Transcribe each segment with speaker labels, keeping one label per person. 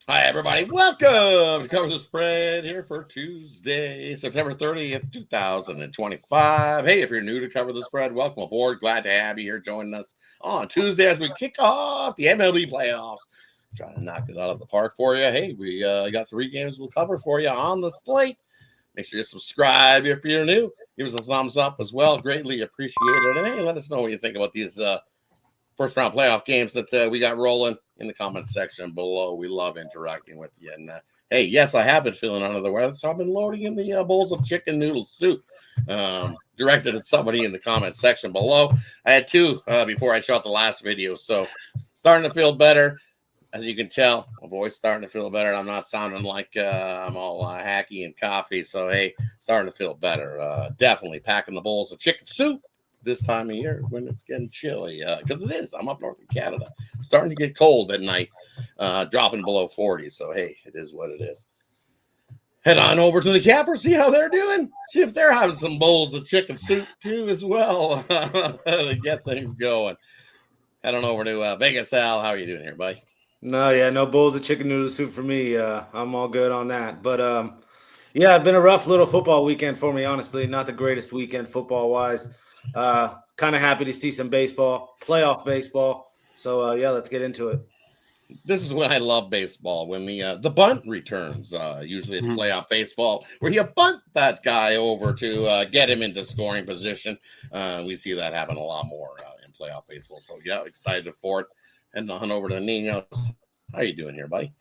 Speaker 1: Hi, everybody. Welcome to Cover the Spread here for Tuesday, September 30th, 2025. Hey, if you're new to Cover the Spread, welcome aboard. Glad to have you here joining us on Tuesday as we kick off the MLB playoffs. Trying to knock it out of the park for you. Hey, we got 3 games we'll cover for you on the slate. Make sure you subscribe if you're new. Give us a thumbs up as well. Greatly appreciated. And hey, let us know what you think about these first round playoff games that we got rolling in the comments section below. We love interacting with you. And hey, yes, I have been feeling under the weather, so I've been loading in the bowls of chicken noodle soup. Directed at somebody in the comments section below. I had 2 before I shot the last video, so starting to feel better. As you can tell, my voice starting to feel better. I'm not sounding like I'm all hacky and coffee. So, hey, starting to feel better. Definitely packing the bowls of chicken soup this time of year when it's getting chilly. Because it is. I'm up north in Canada. Starting to get cold at night, dropping below 40. So, hey, it is what it is. Head on over to the Cappers, see how they're doing. See if they're having some bowls of chicken soup, too, as well, to get things going. Head on over to Vegas, Al. How are you doing here, buddy?
Speaker 2: No bowls of chicken noodle soup for me. I'm all good on that. But yeah, it's been a rough little football weekend for me, honestly. Not the greatest weekend football wise. Kind of happy to see some baseball, playoff baseball. So yeah, let's get into it.
Speaker 1: This is when I love baseball, when the bunt returns, usually at playoff baseball, where you bunt that guy over to get him into scoring position. We see that happen a lot more in playoff baseball. So yeah, excited for it. And on over to Ninos. How you doing here, buddy?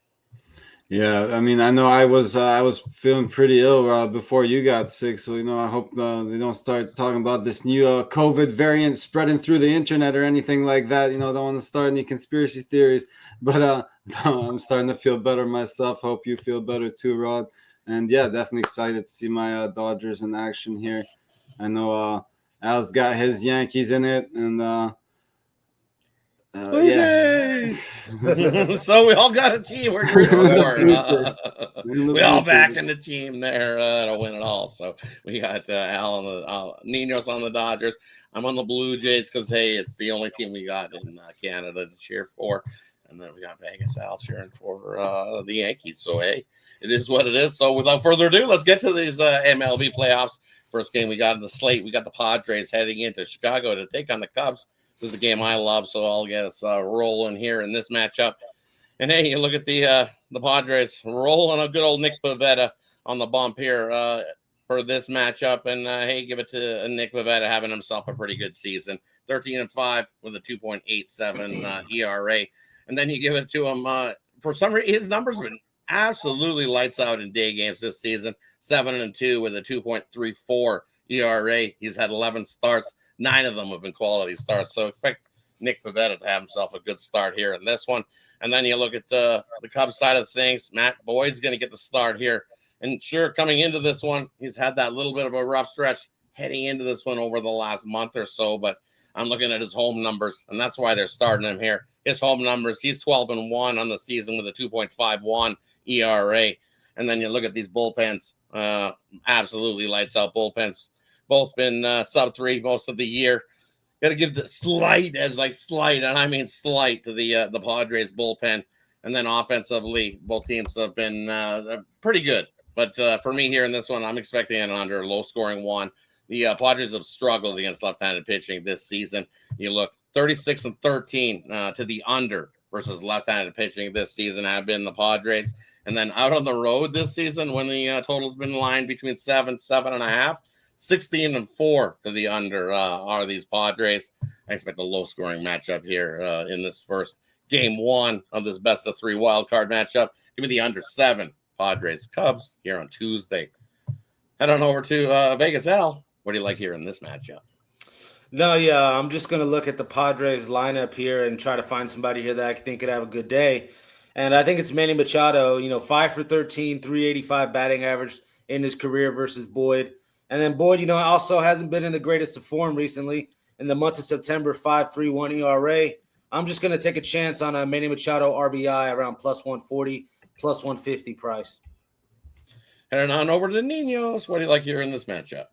Speaker 3: Yeah, I mean, I know I was feeling pretty ill before you got sick, so I hope they don't start talking about this new COVID variant spreading through the internet or anything like that. Don't want to start any conspiracy theories, but I'm starting to feel better myself. Hope you feel better too, Rod. And yeah, definitely excited to see my Dodgers in action here. I know Al's got his Yankees in it, and yeah.
Speaker 1: Okay. So we all got a team we're rooting
Speaker 3: In the
Speaker 1: for.
Speaker 3: blue chips. In the
Speaker 1: We
Speaker 3: blue
Speaker 1: all
Speaker 3: chips.
Speaker 1: back in the team there to win it all. So we got Al on the Ninos on the Dodgers. I'm on the Blue Jays because hey, it's the only team we got in Canada to cheer for. And then we got Vegas Al cheering for the Yankees. So hey, it is what it is. So without further ado, let's get to these MLB playoffs. First game we got in the slate. We got the Padres heading into Chicago to take on the Cubs. This is a game I love, so I'll get us rolling here in this matchup. And hey, you look at the Padres rolling a good old Nick Pivetta on the bump here for this matchup. And hey, give it to Nick Pivetta having himself a pretty good season, 13-5 with a 2.87 ERA. And then you give it to him for some reason. His numbers have been absolutely lights out in day games this season, 7-2 with a 2.34 ERA. He's had 11 starts. 9 of them have been quality starts. So expect Nick Pivetta to have himself a good start here in this one. And then you look at the Cubs side of things. Matt Boyd's going to get the start here. And sure, coming into this one, he's had that little bit of a rough stretch heading into this one over the last month or so. But I'm looking at his home numbers, and that's why they're starting him here. His home numbers, he's 12-1 on the season with a 2.51 ERA. And then you look at these bullpens, absolutely lights out bullpens. Both been sub 3 most of the year. Got to give the slight, and I mean slight, to the Padres bullpen. And then offensively, both teams have been pretty good. But for me here in this one, I'm expecting an under, low-scoring one. The Padres have struggled against left-handed pitching this season. You look 36-13 to the under versus left-handed pitching this season have been the Padres. And then out on the road this season, when the total's been lined between 7.5. 16-4 to the under are these Padres. I expect a low scoring matchup here in this first game 1 of this best of 3 wild card matchup. Give me the under 7 Padres Cubs here on Tuesday. Head on over to Vegas Al. What do you like here in this matchup?
Speaker 2: No, yeah, I'm just gonna look at the Padres lineup here and try to find somebody here that I think could have a good day. And I think it's Manny Machado. 5 for 13, 385 batting average in his career versus Boyd. And then Boyd, also hasn't been in the greatest of form recently. In the month of September, 5.31 ERA. I'm just going to take a chance on a Manny Machado RBI around plus 140, plus 150 price.
Speaker 1: Heading on over to Ninos. What do you like here in this matchup?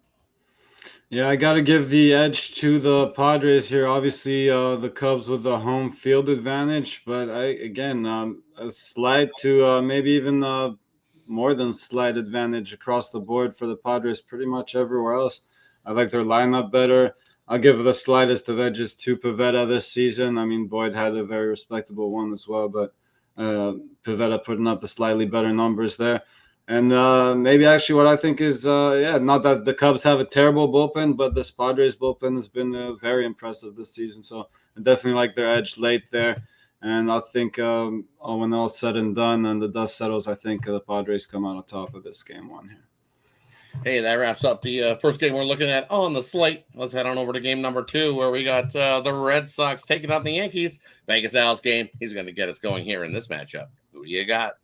Speaker 3: Yeah, I got to give the edge to the Padres here. Obviously, the Cubs with the home field advantage, but a slight to maybe even more than slight advantage across the board for the Padres. Pretty much everywhere else, I like their lineup better. I'll give the slightest of edges to Pivetta this season. I mean, Boyd had a very respectable one as well, but Pivetta putting up the slightly better numbers there. And maybe actually what I think is, not that the Cubs have a terrible bullpen, but this Padres bullpen has been very impressive this season. So I definitely like their edge late there. And I think when all's said and done and the dust settles, I think the Padres come out on top of this game one here.
Speaker 1: Hey, that wraps up the first game we're looking at on the slate. Let's head on over to game number 2, where we got the Red Sox taking on the Yankees. Vegas Al's game. He's going to get us going here in this matchup. Who do you got?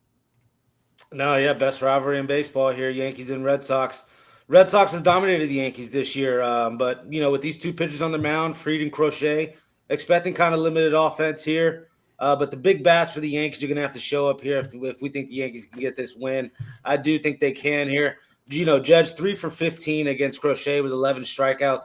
Speaker 2: No, yeah, best rivalry in baseball here, Yankees and Red Sox. Red Sox has dominated the Yankees this year, but with these two pitchers on the mound, Fried and Crochet, expecting kind of limited offense here. But the big bats for the Yankees are going to have to show up here if we think the Yankees can get this win. I do think they can here. Judge 3 for 15 against Crochet with 11 strikeouts.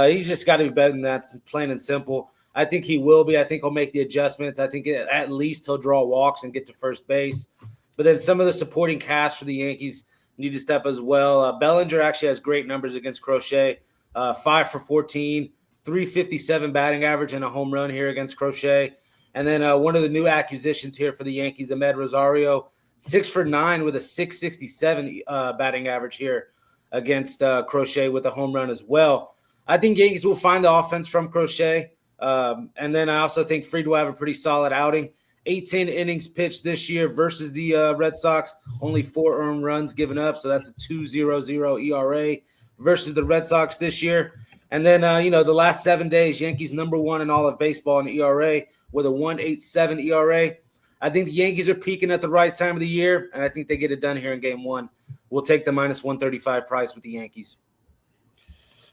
Speaker 2: He's just got to be better than that, it's plain and simple. I think he will be. I think he'll make the adjustments. I think at least he'll draw walks and get to first base. But then some of the supporting cast for the Yankees need to step as well. Bellinger actually has great numbers against Crochet. 5 for 14, 357 batting average and a home run here against Crochet. And then one of the new acquisitions here for the Yankees, Ahmed Rosario, 6 for 9 with a 667 batting average here against Crochet with a home run as well. I think Yankees will find the offense from Crochet. And then I also think Fried will have a pretty solid outing. 18 innings pitched this year versus the Red Sox, only 4 earned runs given up. So that's a 2.00 ERA versus the Red Sox this year. And then, the last 7 days, Yankees number 1 in all of baseball in ERA with a 1.87 ERA. I think the Yankees are peaking at the right time of the year, and I think they get it done here in game 1. We'll take the minus 135 price with the Yankees.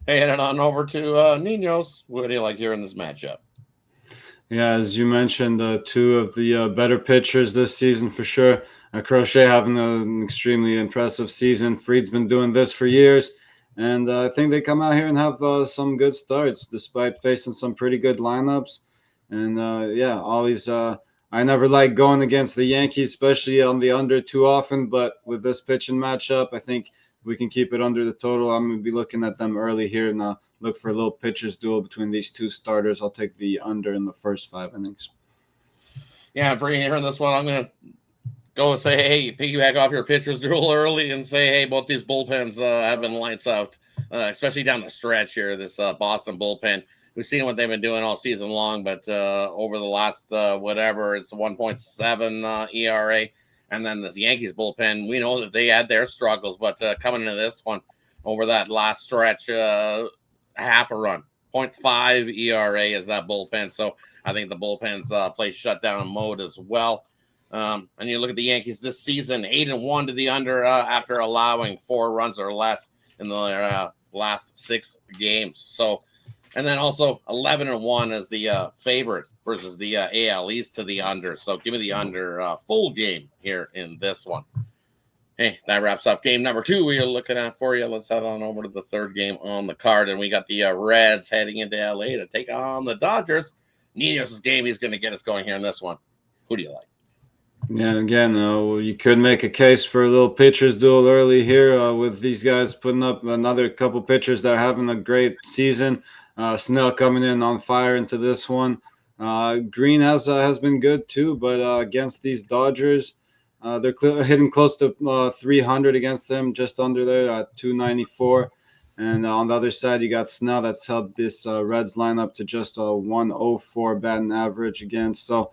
Speaker 1: Hey, heading on over to Ninos. What do you like here in this matchup?
Speaker 3: Yeah, as you mentioned, 2 of the better pitchers this season for sure. Crochet having an extremely impressive season. Fried's been doing this for years. And I think they come out here and have some good starts despite facing some pretty good lineups. And always I never like going against the Yankees, especially on the under too often. But with this pitching matchup, I think we can keep it under the total. I'm going to be looking at them early here and look for a little pitchers duel between these 2 starters. I'll take the under in the first 5 innings. Yeah,
Speaker 1: bringing here in this one, I'm going to go and say, hey, piggyback off your pitchers duel early and say, hey, both these bullpens have been lights out, especially down the stretch here, this Boston bullpen. We've seen what they've been doing all season long, but over the last it's 1.7 ERA. And then this Yankees bullpen, we know that they had their struggles, but coming into this one over that last stretch, half a run, 0.5 ERA is that bullpen. So I think the bullpen's play shutdown mode as well. And you look at the Yankees this season, 8-1 to the under after allowing 4 runs or less in the last 6 games. So, and then also 11-1 as the favorite versus the AL East to the under. So give me the under full game here in this one. Hey, that wraps up game number 2 we are looking at for you. Let's head on over to the third game on the card. And we got the Reds heading into LA to take on the Dodgers. Ninos' game, he's going to get us going here in this one. Who do you like?
Speaker 3: Yeah, again, you could make a case for a little pitchers duel early here with these guys putting up another couple pitchers that are having a great season. Snell coming in on fire into this one. Green has been good too, but against these Dodgers, they're hitting close to 300 against them, just under there at 294. And on the other side, you got Snell that's helped this Reds lineup to just a 104 batting average against. So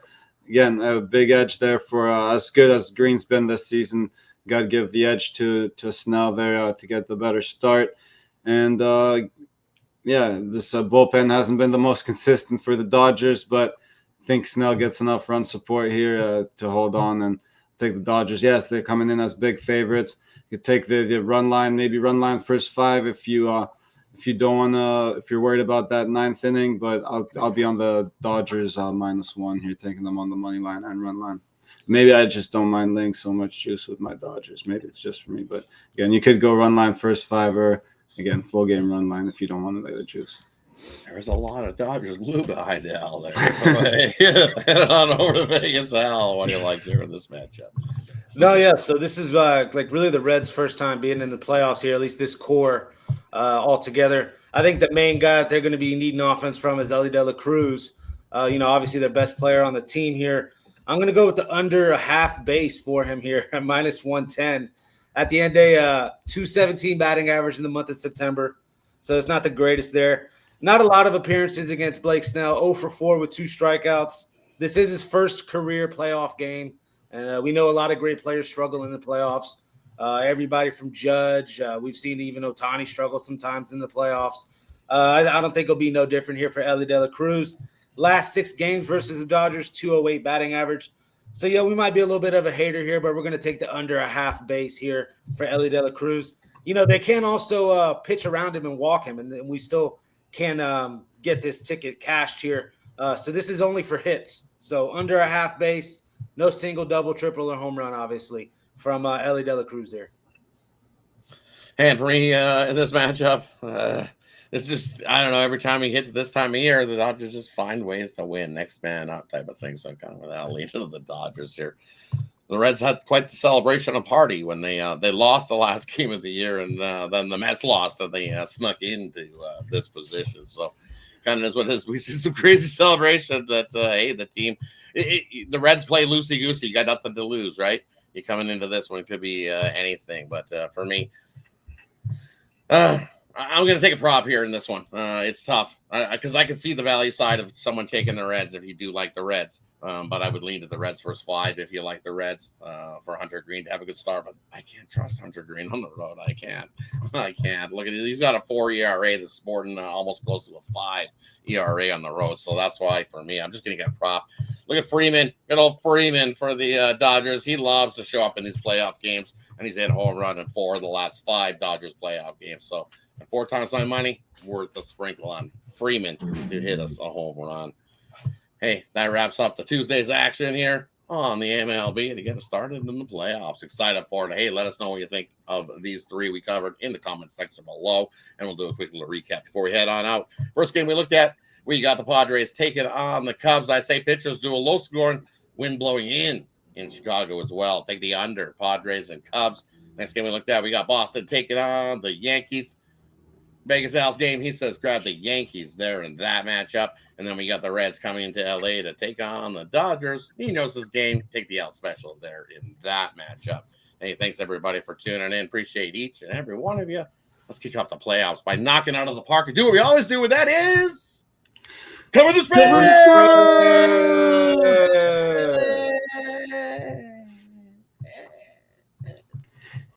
Speaker 3: again, a big edge there for as good as Green's been this season. Got to give the edge to Snell there to get the better start. And this bullpen hasn't been the most consistent for the Dodgers, but I think Snell gets enough run support here to hold on and take the Dodgers. Yes, they're coming in as big favorites. You could take the run line, maybe run line first 5 if you don't want to, if you're worried about that 9th inning, but I'll be on the Dodgers -1 here, taking them on the money line and run line. Maybe I just don't mind laying so much juice with my Dodgers. Maybe it's just for me, but again, you could go run line first 5 or Again, full game run line if you don't want to lay the juice.
Speaker 1: There's a lot of Dodgers blue behind Al there. Head on over to Vegas, Al. What do you like here in this matchup?
Speaker 2: No, yeah. So this is like really the Reds' first time being in the playoffs here, at least this core all together. I think the main guy that they're going to be needing offense from is Elly De La Cruz. Obviously their best player on the team here. I'm going to go with the under a half base for him here at minus 110. At the end of the day, 217 batting average in the month of September. So it's not the greatest there. Not a lot of appearances against Blake Snell, 0 for 4 with 2 strikeouts. This is his first career playoff game, and we know a lot of great players struggle in the playoffs. Everybody from Judge, we've seen even Ohtani struggle sometimes in the playoffs. I don't think it'll be no different here for Elly De La Cruz. Last 6 games versus the Dodgers, 208 batting average. So, we might be a little bit of a hater here, but we're going to take the under a half base here for Elly De La Cruz. They can also pitch around him and walk him, and we still can get this ticket cashed here. So this is only for hits. So under a half base, no single, double, triple, or home run, obviously, from Elly De La Cruz there.
Speaker 1: And for me, in this matchup, it's just, I don't know, every time we hit this time of year, the Dodgers just find ways to win, next man up type of thing. So I'm kind of without leaning to the Dodgers here. The Reds had quite the celebration and party when they lost the last game of the year, and then the Mets lost, and they snuck into this position. So kind of is what it is. We see some crazy celebration that, hey, the team, the Reds play loosey-goosey. You got nothing to lose, right? You're coming into this one, it could be anything. But for me, I'm going to take a prop here in this one. It's tough because I can see the value side of someone taking the Reds if you do like the Reds. But I would lean to the Reds first 5 if you like the Reds for Hunter Green to have a good start. But I can't trust Hunter Green on the road. I can't. Look at this. He's got a 4 ERA that's sporting almost close to a 5 ERA on the road. So that's why, for me, I'm just going to get a prop. Look at Freeman. Good old Freeman for the Dodgers. He loves to show up in these playoff games, and he's hit a home run in 4 of the last 5 Dodgers playoff games. So 4 times my money, worth a sprinkle on Freeman to hit us a home run. Hey, that wraps up the Tuesday's action here on the MLB to get us started in the playoffs. Excited for it. Hey, let us know what you think of these 3 we covered in the comments section below, and we'll do a quick little recap before we head on out. First game we looked at, we got the Padres taking on the Cubs. I say pitchers do a low-scoring, wind blowing in Chicago as well. Take the under, Padres and Cubs. Next game we looked at, we got Boston taking on the Yankees. Vegas Al's game, he says grab the Yankees there in that matchup. And then we got the Reds coming into LA to take on the Dodgers. He knows his game. Take the L special there in that matchup. Hey, thanks everybody for tuning in. Appreciate each and every one of you. Let's kick off the playoffs by knocking out of the park and do what we always do, and that is cover the spread.